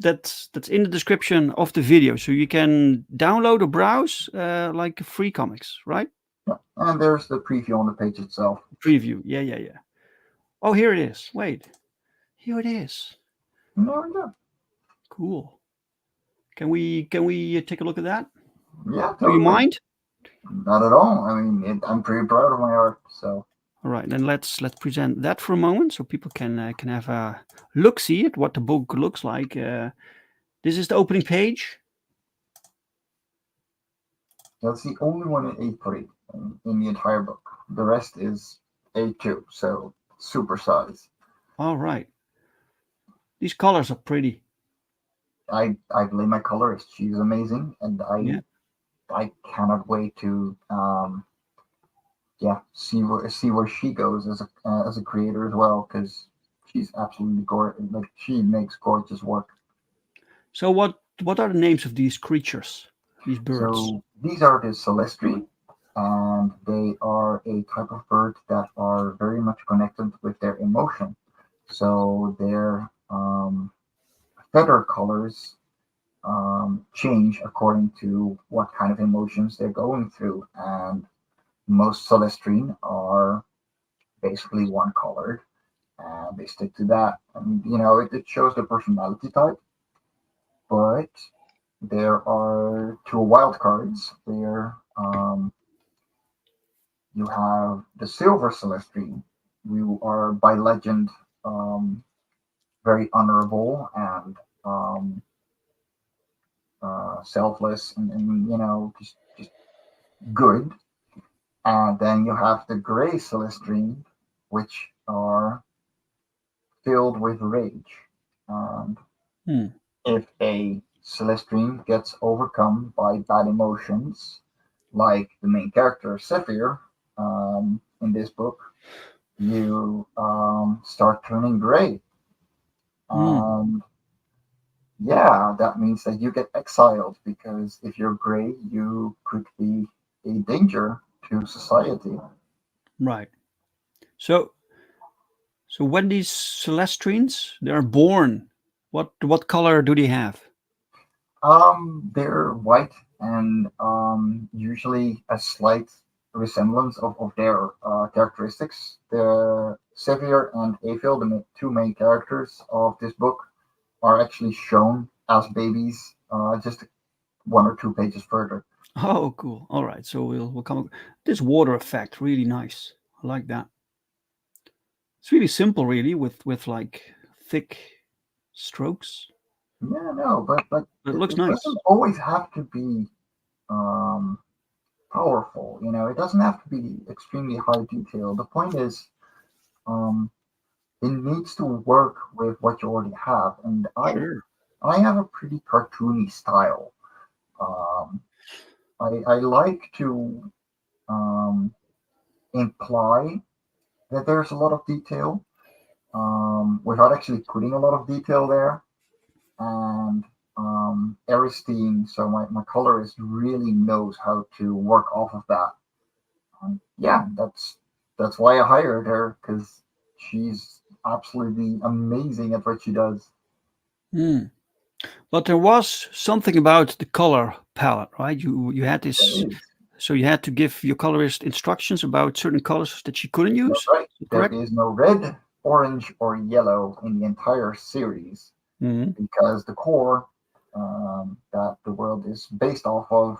Speaker 2: in the description of the video, so you can download or browse like free comics, right?
Speaker 10: Yeah, and there's the preview on the page itself.
Speaker 2: Preview, yeah. Oh, here it is. Wait, here it is.
Speaker 10: No, yeah.
Speaker 2: Cool. Can we take a look at that?
Speaker 10: Yeah.
Speaker 2: Do you mind?
Speaker 10: Not at all. I mean, I'm pretty proud of my art. So.
Speaker 2: All right, then let's present that for a moment, so people can have a look, see it, what the book looks like. This is the opening page.
Speaker 10: That's the only one in A3 in the entire book. The rest is A2, so super size.
Speaker 2: All right. These colors are pretty.
Speaker 10: I blame my colorist. She's amazing, and I cannot wait to see where she goes as a creator as well, because she's absolutely gorgeous. Like, she makes gorgeous work.
Speaker 2: So what are the names of these creatures, these birds?
Speaker 10: So these are the Celestri, and they are a type of bird that are very much connected with their emotion. So their feather colors change according to what kind of emotions they're going through, and most Celestrine are basically one colored, and they stick to that. And it shows the personality type, but there are 2 wild cards where you have the Silver Celestrine, who are by legend very honorable and selfless and just good. And then you have the Gray Celestrine, which are filled with rage. And if a Celestrine gets overcome by bad emotions, like the main character Zephyr in this book, you start turning gray. Yeah, that means that you get exiled, because if you're gray, you could be a danger to society.
Speaker 2: Right. So when these Celestrines, they're born, what color do they have?
Speaker 10: They're white, and usually a slight resemblance of their characteristics. The Xavier and Aphil, the 2 main characters of this book, are actually shown as babies just 1 or 2 pages further.
Speaker 2: Oh, cool. All right, so we'll come. This water effect, really nice. I like that. It's really simple, really, with like thick strokes.
Speaker 10: Yeah, no, but
Speaker 2: it looks
Speaker 10: it
Speaker 2: nice.
Speaker 10: Doesn't always have to be powerful. It doesn't have to be extremely high detail. The point is, it needs to work with what you already have. And I have a pretty cartoony style. I like to imply that there's a lot of detail without actually putting a lot of detail there. And Aristine, so my colorist, really knows how to work off of that. That's why I hired her, because she's absolutely amazing at what she does.
Speaker 2: But there was something about the color palette, right? You had this, so you had to give your colorist instructions about certain colors that she couldn't use.
Speaker 10: That's right. There is no red, orange, or yellow in the entire series, because the core that the world is based off of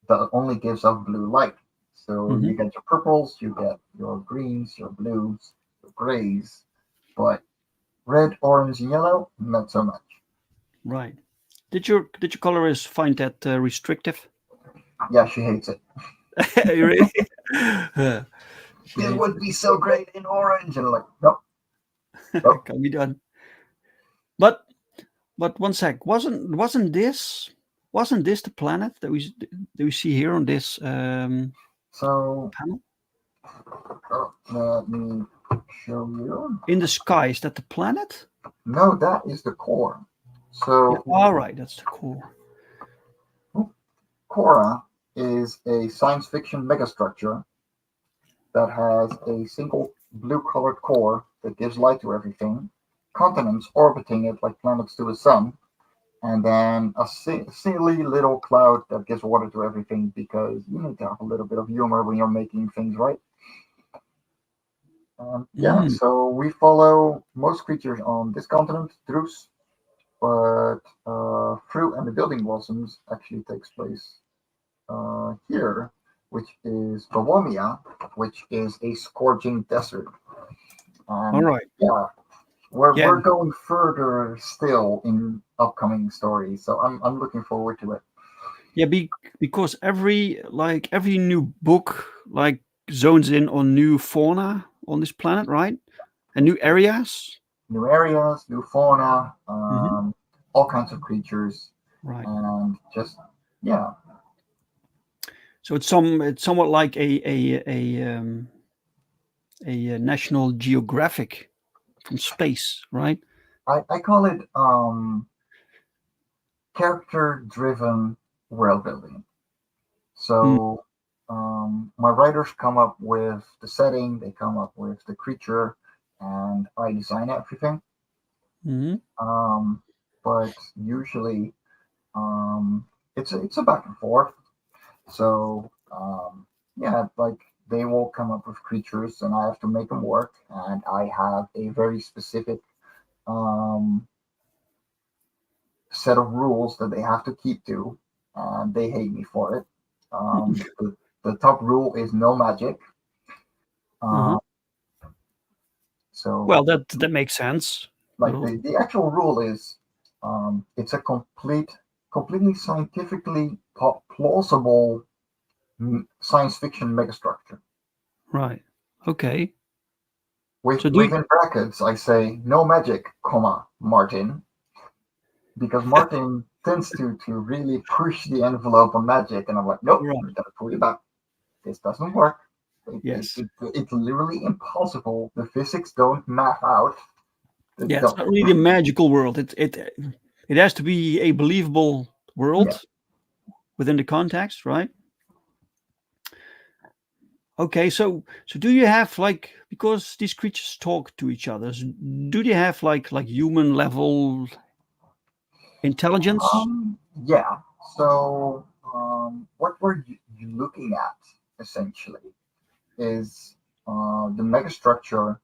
Speaker 10: that only gives off blue light. So you get your purples, you get your greens, your blues, your grays, but red, orange, and yellow, not so much.
Speaker 2: Right. Did your colorist find that restrictive?
Speaker 10: Yeah, she hates it.
Speaker 2: Really?
Speaker 10: It would be so great in orange, and I'm like, nope.
Speaker 2: Can be done. But one sec, wasn't this the planet that we see here on this
Speaker 10: so
Speaker 2: panel?
Speaker 10: Let me show you.
Speaker 2: In the sky, is that the planet?
Speaker 10: No, that is the core. So
Speaker 2: All right, that's the core.
Speaker 10: Cora is a science fiction megastructure that has a single blue-colored core that gives light to everything, continents orbiting it like planets to the sun, and then a silly little cloud that gives water to everything because you need to have a little bit of humor when you're making things right. So we follow most creatures on this continent, Drus, but Fruit and the Building Blossoms actually takes place here, which is Bolomia, which is a scorching desert.
Speaker 2: All right.
Speaker 10: Yeah, we're going further still in upcoming stories, so I'm looking forward to it.
Speaker 2: Yeah, because every new book zones in on new fauna on this planet, right? And new areas.
Speaker 10: New areas, new fauna, all kinds of creatures,
Speaker 2: right?
Speaker 10: And just
Speaker 2: So it's somewhat like a National Geographic from space, right?
Speaker 10: I call it character-driven world building. So my writers come up with the setting, they come up with the creature, and I design everything. But usually it's a back and forth. So like they will come up with creatures, and I have to make them work, and I have a very specific set of rules that they have to keep to, and they hate me for it. The top rule is no magic. So
Speaker 2: well, that makes sense.
Speaker 10: Like the actual rule is, it's a completely scientifically plausible science fiction megastructure.
Speaker 2: Right. Okay.
Speaker 10: Within brackets, I say no magic, Martin, because Martin tends to really push the envelope on magic, and I'm like, nope, I'm gonna pull you back. This doesn't work. It's literally impossible. The physics don't map out.
Speaker 2: It's not really a magical world. It has to be a believable world within the context, right? Okay, so do you have because these creatures talk to each other? Do they have like human level intelligence?
Speaker 10: Yeah. So what we're looking at essentially is the megastructure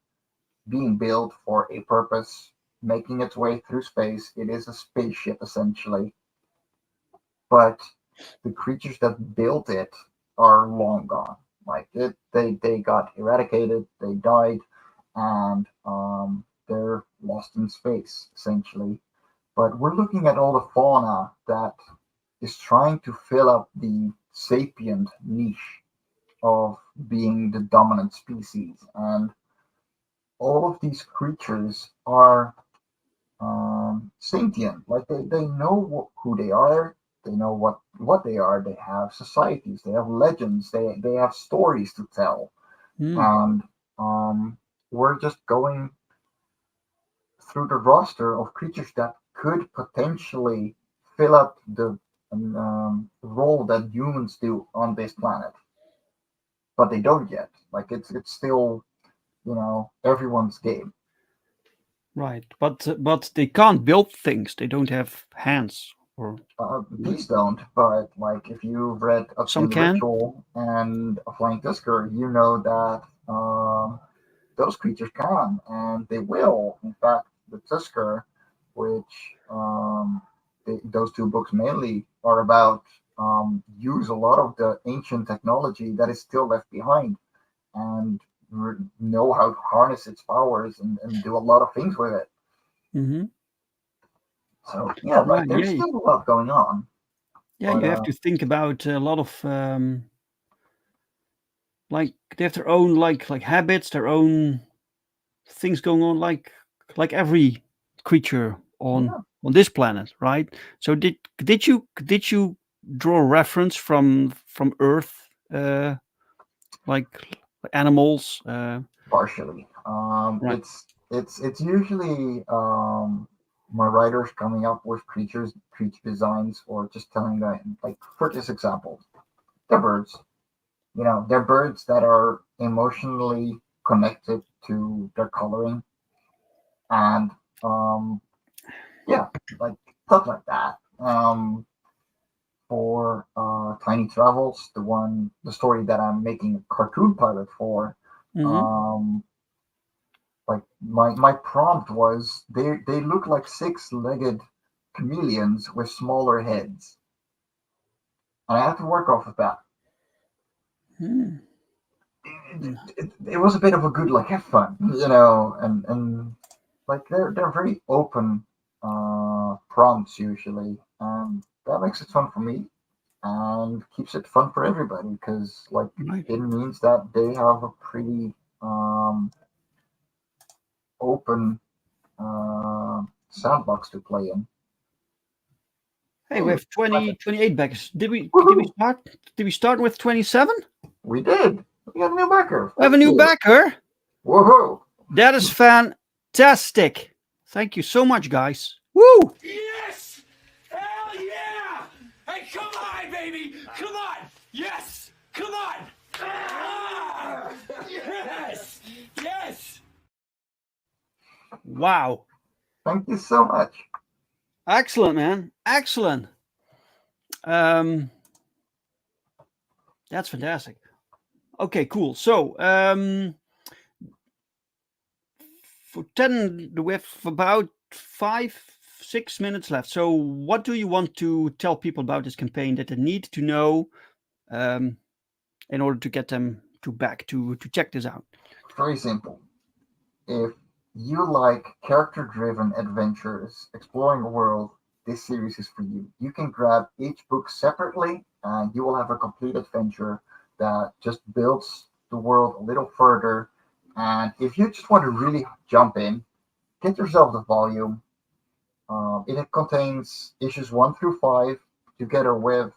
Speaker 10: being built for a purpose, making its way through space. It is a spaceship essentially, but the creatures that built it are long gone. They got eradicated, they died, and they're lost in space essentially. But we're looking at all the fauna that is trying to fill up the sapient niche of being the dominant species, and all of these creatures are sentient. Like they know who they are. They know what they are. They have societies. They have legends. They have stories to tell. And we're just going through the roster of creatures that could potentially fill up the role that humans do on this planet, but they don't yet. Like it's still, everyone's game.
Speaker 2: Right, but they can't build things. They don't have hands. Or
Speaker 10: these don't, but like if you've read
Speaker 2: Some can.
Speaker 10: Ritual and A Flying Tusker, you know that those creatures can, and they will. In fact, the Tusker, which those two books mainly are about, use a lot of the ancient technology that is still left behind, and know how to harness its powers and do a lot of things with it. So there's still a lot going on.
Speaker 2: Yeah, but, you have to think about a lot of they have their own like habits, their own things going on, like every creature on this planet, right? So did you draw a reference from Earth, like animals?
Speaker 10: Partially. It's usually my writers coming up with creature designs, or just telling them, like, for this example, they're birds. They're birds that are emotionally connected to their coloring, and yeah, like stuff like that. For Tiny Travels, the story that I'm making a cartoon pilot for, like my prompt was they look like six-legged chameleons with smaller heads, and I had to work off of that. It was a bit of a good, like, have fun, and like they're very open prompts usually, and that makes it fun for me and keeps it fun for everybody, because like it means that they have a pretty open sandbox to play in.
Speaker 2: Hey, we have 28 backers. Did we start with 27?
Speaker 10: We did. We got a new backer.
Speaker 2: We have a new backer.
Speaker 10: Woohoo!
Speaker 2: That is fantastic. Thank you so much, guys. Woo!
Speaker 11: Yes! Hell yeah! Hey, come on, baby! Come on! Yes! Come on! Ah! Yes! Yes!
Speaker 2: Wow.
Speaker 10: Thank you so much.
Speaker 2: Excellent, man. Excellent. That's fantastic. Okay, cool. So, for 10, we have about 5-6 minutes left. So what do you want to tell people about this campaign that they need to know in order to get them to check this out?
Speaker 10: Very simple. If you like character-driven adventures, exploring a world, this series is for you. You can grab each book separately, and you will have a complete adventure that just builds the world a little further. And if you just want to really jump in, get yourself the volume. It contains issues 1 through 5, together with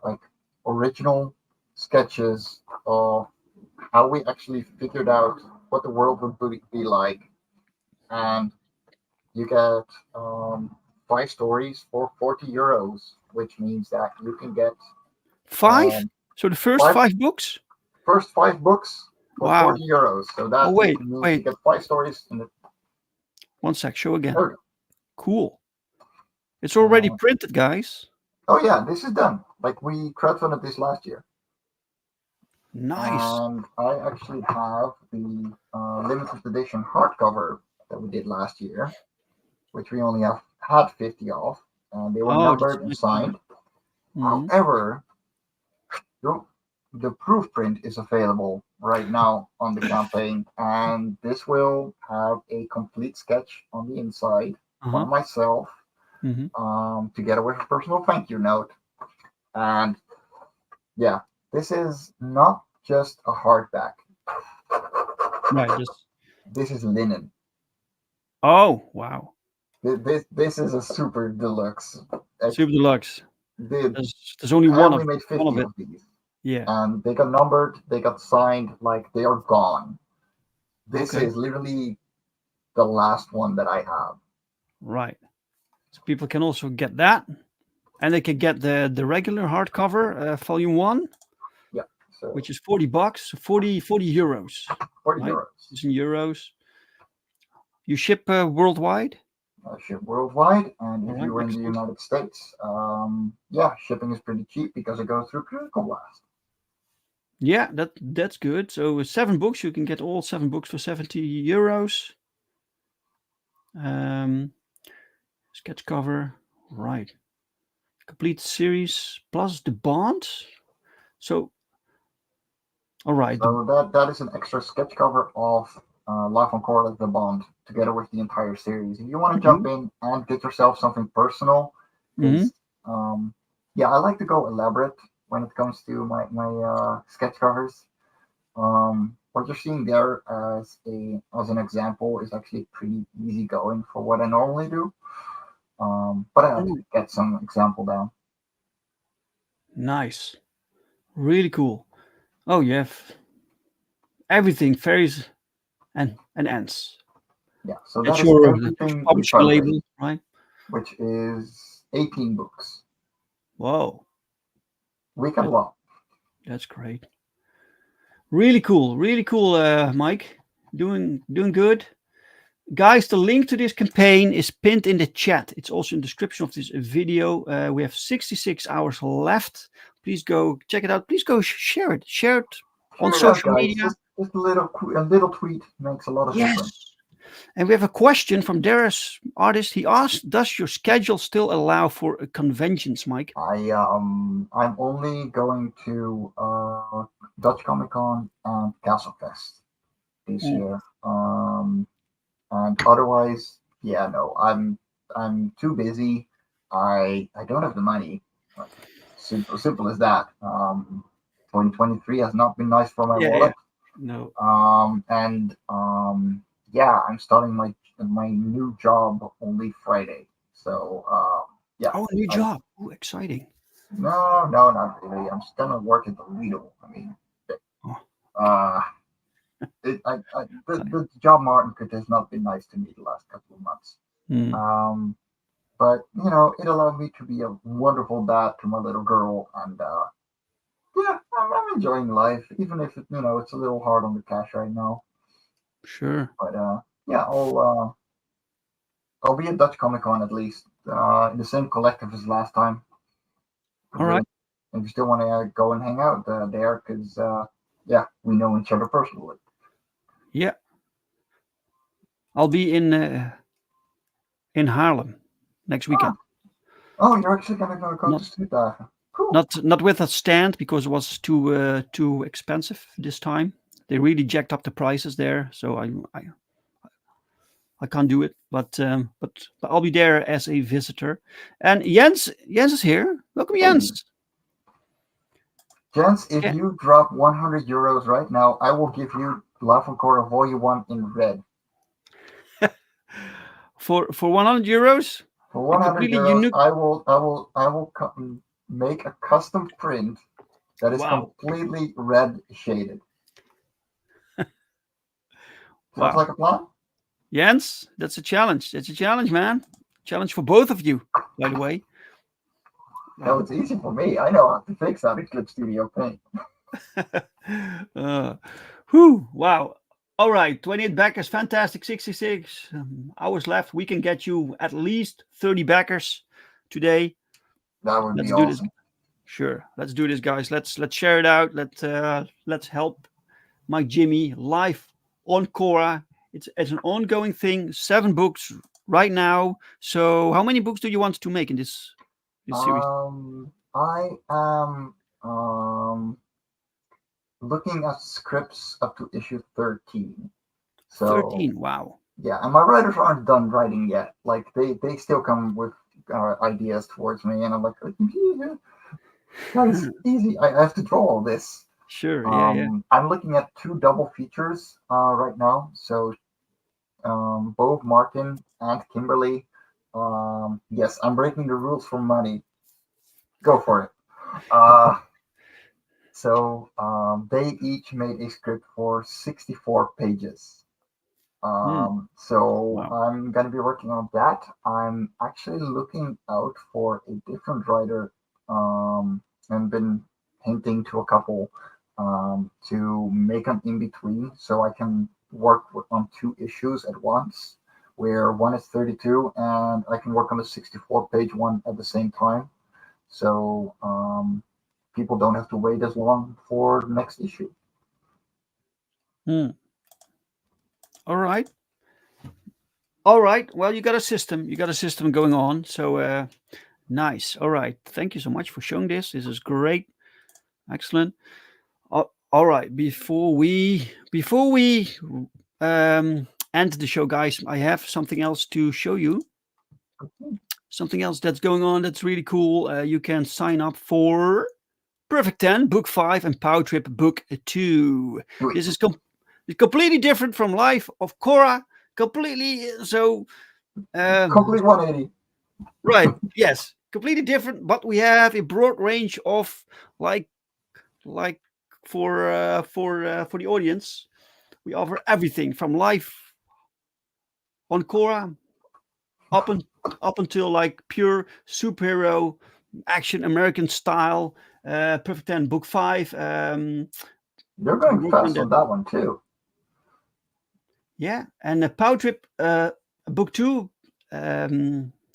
Speaker 10: like original sketches of how we actually figured out what the world would be like. And you get 5 stories for €40, which means that you can get
Speaker 2: 5. So the first 5 books.
Speaker 10: First 5 books for €40. So that
Speaker 2: wait.
Speaker 10: You get 5 stories in the.
Speaker 2: One sec. Show again.
Speaker 10: There we go.
Speaker 2: Cool. It's already printed, guys.
Speaker 10: Oh yeah, this is done. Like, we crowdfunded this last year.
Speaker 2: Nice.
Speaker 10: And I actually have the limited edition hardcover that we did last year, which we only had 50 of, and they were numbered and signed. However, the proof print is available right now on the campaign, and this will have a complete sketch on the inside by myself, together with a personal thank you note. And yeah, this is not just a hardback.
Speaker 2: Right.
Speaker 10: This is linen.
Speaker 2: Oh wow.
Speaker 10: This is a super deluxe.
Speaker 2: Super deluxe. There's only
Speaker 10: one
Speaker 2: one
Speaker 10: of
Speaker 2: of,
Speaker 10: made 50
Speaker 2: one of it.
Speaker 10: of these.
Speaker 2: Yeah.
Speaker 10: And they got numbered, they got signed, like they are gone. This is literally the last one that I have.
Speaker 2: Right. So people can also get that, and they can get the regular hardcover, volume 1.
Speaker 10: Yeah. So
Speaker 2: which is $40, 40 euros.
Speaker 10: 40
Speaker 2: right?
Speaker 10: euros.
Speaker 2: It's in euros. You ship worldwide?
Speaker 10: Ship worldwide, and if
Speaker 2: Alright,
Speaker 10: you're in the
Speaker 2: excellent.
Speaker 10: United States, yeah, shipping is pretty cheap because it goes through Critical Blast.
Speaker 2: Yeah, that's good. So 7 books, you can get all 7 books for 70 euros. Sketch cover, right. Complete series plus the bond. So, all right.
Speaker 10: So that is an extra sketch cover of Life On Cora, the bond, together with the entire series. If you want to jump in and get yourself something personal, yeah, I like to go elaborate when it comes to my sketch covers. What you're seeing there as an example is actually pretty easy going for what I normally do. But I like to get some example down.
Speaker 2: Nice. Really cool. Oh, you have everything, fairies and ants.
Speaker 10: Yeah, so
Speaker 2: That's
Speaker 10: that is
Speaker 2: your
Speaker 10: everything we
Speaker 2: publishing
Speaker 10: publish,
Speaker 2: label, right?
Speaker 10: which is 18 books.
Speaker 2: Whoa,
Speaker 10: We catalog.
Speaker 2: that's great. Really cool, Mike. Doing good. Guys, the link to this campaign is pinned in the chat. It's also in the description of this video. We have 66 hours left. Please go check it out. Please go share it. Share it on
Speaker 10: Share it out,
Speaker 2: social
Speaker 10: guys.
Speaker 2: media.
Speaker 10: Just a little tweet makes a lot of difference.
Speaker 2: Yes. And we have a question from Darius Artist. He asked, does your schedule still allow for conventions, Mike?
Speaker 10: I'm only going to Dutch Comic Con and Castle Fest this year. And otherwise, yeah, no, I'm too busy. I don't have the money. Like, simple as that. 2023 has not been nice for my wallet.
Speaker 2: No.
Speaker 10: Yeah, I'm starting my new job only Friday. So yeah.
Speaker 2: Oh, a new job. Oh, exciting.
Speaker 10: No, not really. I'm just gonna work at the Lidl. I mean, the job market has not been nice to me the last couple of months. But you know, it allowed me to be a wonderful dad to my little girl, and yeah, I'm enjoying life, even if it's a little hard on the cash right now.
Speaker 2: Sure.
Speaker 10: But yeah, I'll be at Dutch Comic Con at least in the same collective as last time.
Speaker 2: All right.
Speaker 10: If you still want to go and hang out there, because yeah, we know each other personally.
Speaker 2: Yeah. I'll be in Haarlem next weekend.
Speaker 10: Oh, you're actually gonna go to Stuttgart. Cool.
Speaker 2: Not with a stand because it was too expensive this time. They really jacked up the prices there, so I can't do it. But I'll be there as a visitor. And Jens is here. Welcome, Jens.
Speaker 10: Jens, if you drop 100 euros right now, I will give you Life On Cora Volume 1 in red.
Speaker 2: For 100 euros?
Speaker 10: For 100 euros, I will make a custom print that is completely red shaded. Sounds like a plan?
Speaker 2: Jens, that's a challenge. That's a challenge, man. Challenge for both of you, by the way.
Speaker 10: No, it's easy for me. I know how to fix that in Clip Studio Paint.
Speaker 2: Wow. All right, 28 backers, fantastic. 66 hours left. We can get you at least 30 backers today.
Speaker 10: That would be
Speaker 2: awesome.
Speaker 10: This.
Speaker 2: Sure, let's do this, guys. Let's share it out. Let's help Mike Jimmy Life on Cora. It's an ongoing thing. 7 books right now. So, how many books do you want to make in this series?
Speaker 10: I am looking at scripts up to issue 13. So
Speaker 2: 13, wow.
Speaker 10: Yeah, and my writers aren't done writing yet. Like they still come with ideas towards me, and I'm like, yeah, that's easy. I have to draw all this.
Speaker 2: Sure, yeah.
Speaker 10: I'm looking at 2 double features right now. So both Martin and Kimberly. Yes, I'm breaking the rules for money. Go for it. So they each made a script for 64 pages. So I'm going to be working on that. I'm actually looking out for a different writer and been hinting to a couple to make an in-between so I can work on 2 issues at once, where one is 32 and I can work on the 64-page one at the same time. So people don't have to wait as long for the next issue.
Speaker 2: All right. Well, you got a system. You got a system going on. So nice. All right. Thank you so much for showing this. This is great. Excellent. All right. Before we end the show, guys, I have something else to show you. Something else that's going on that's really cool. You can sign up for Perfect 10, Book 5, and POWERTRIP Book 2. This is completely different from Life of Cora. Completely so.
Speaker 10: Complete 180.
Speaker 2: Right. Yes. Completely different, but we have a broad range of like for the audience. We offer everything from life on Cora, up until like pure superhero action American style. Perfect 10 book 5.
Speaker 10: You're going fast on that one too.
Speaker 2: Yeah, and POWERTRIP book 2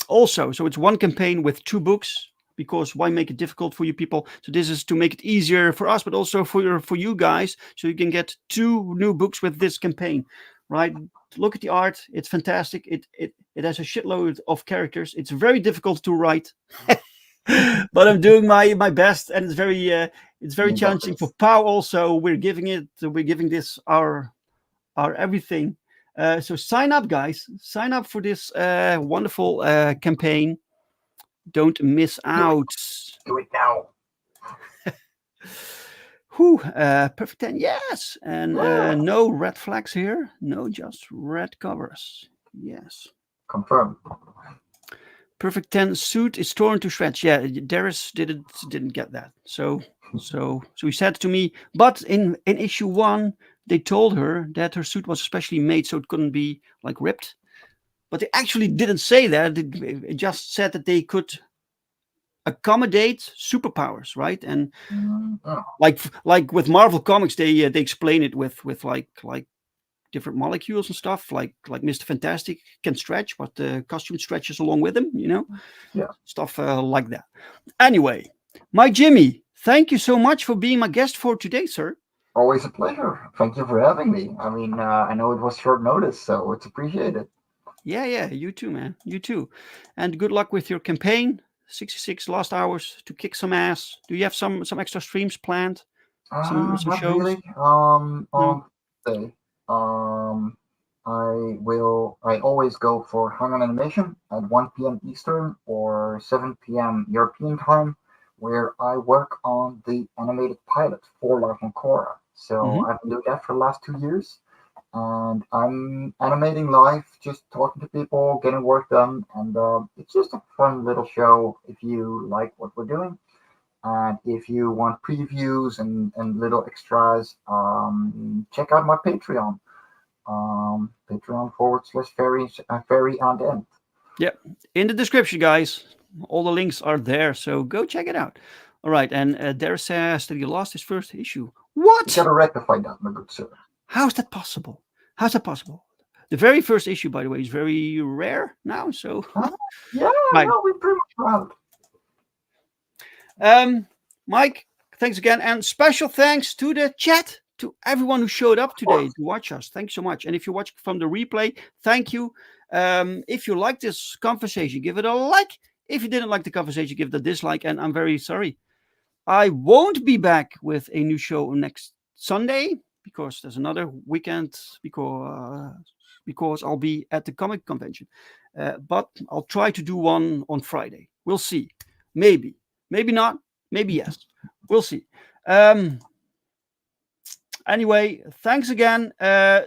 Speaker 2: also. So it's one campaign with 2 books, because why make it difficult for you people? So this is to make it easier for us, but also for you guys, so you can get 2 new books with this campaign, right? Look at the art; it's fantastic. It has a shitload of characters. It's very difficult to write, but I'm doing my best, and it's very challenging for POW. Also, we're giving this our everything. So sign up, guys. Sign up for this wonderful campaign. Don't miss out.
Speaker 10: Do it now.
Speaker 2: Perfect 10, yes. And no red flags here. No, just red covers. Yes.
Speaker 10: Confirmed.
Speaker 2: Perfect 10 suit is torn to shreds. Yeah, Darius didn't get that. So he said to me, but in issue 1, they told her that her suit was specially made so it couldn't be like ripped. But they actually didn't say that. It just said that they could accommodate superpowers, right? And like with Marvel Comics, they explain it with like different molecules and stuff. Like Mr. Fantastic can stretch, but the costume stretches along with him.
Speaker 10: Yeah,
Speaker 2: stuff like that. Anyway, Mike Jimmy, thank you so much for being my guest for today, sir.
Speaker 10: Always a pleasure. Thank you for having me. I mean, I know it was short notice, so it's appreciated.
Speaker 2: Yeah, you too, man. You too. And good luck with your campaign. 66 last hours to kick some ass. Do you have some extra streams planned? Some
Speaker 10: Not
Speaker 2: shows?
Speaker 10: really. On Thursday, I always go for Hang On Animation at 1 p.m. Eastern or 7 p.m. European time, where I work on the animated pilot for Life On Cora. So I've been doing that for the last 2 years. And I'm animating live, just talking to people, getting work done, and it's just a fun little show if you like what we're doing. And if you want previews and little extras, check out my Patreon. Patreon/fairy and end.
Speaker 2: Yeah, in the description, guys. All the links are there, so go check it out. All right, and Dare says that he lost his first issue. What?
Speaker 10: You gotta rectify that, my good sir.
Speaker 2: How's that possible? The very first issue, by the way, is very rare now. So
Speaker 10: yeah,
Speaker 2: right.
Speaker 10: No, we're pretty much proud.
Speaker 2: Mike, thanks again, and special thanks to the chat, to everyone who showed up today to watch us. Thanks so much. And if you watch from the replay, thank you. If you like this conversation, give it a like. If you didn't like the conversation, give it a dislike. And I'm very sorry. I won't be back with a new show next Sunday, because there's another weekend, because I'll be at the comic convention. But I'll try to do one on Friday. We'll see. Maybe not. Maybe yes. We'll see. Anyway, thanks again.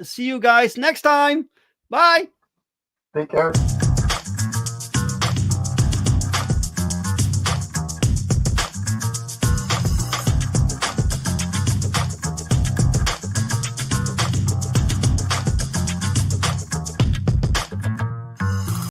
Speaker 2: See you guys next time. Bye.
Speaker 10: Take care.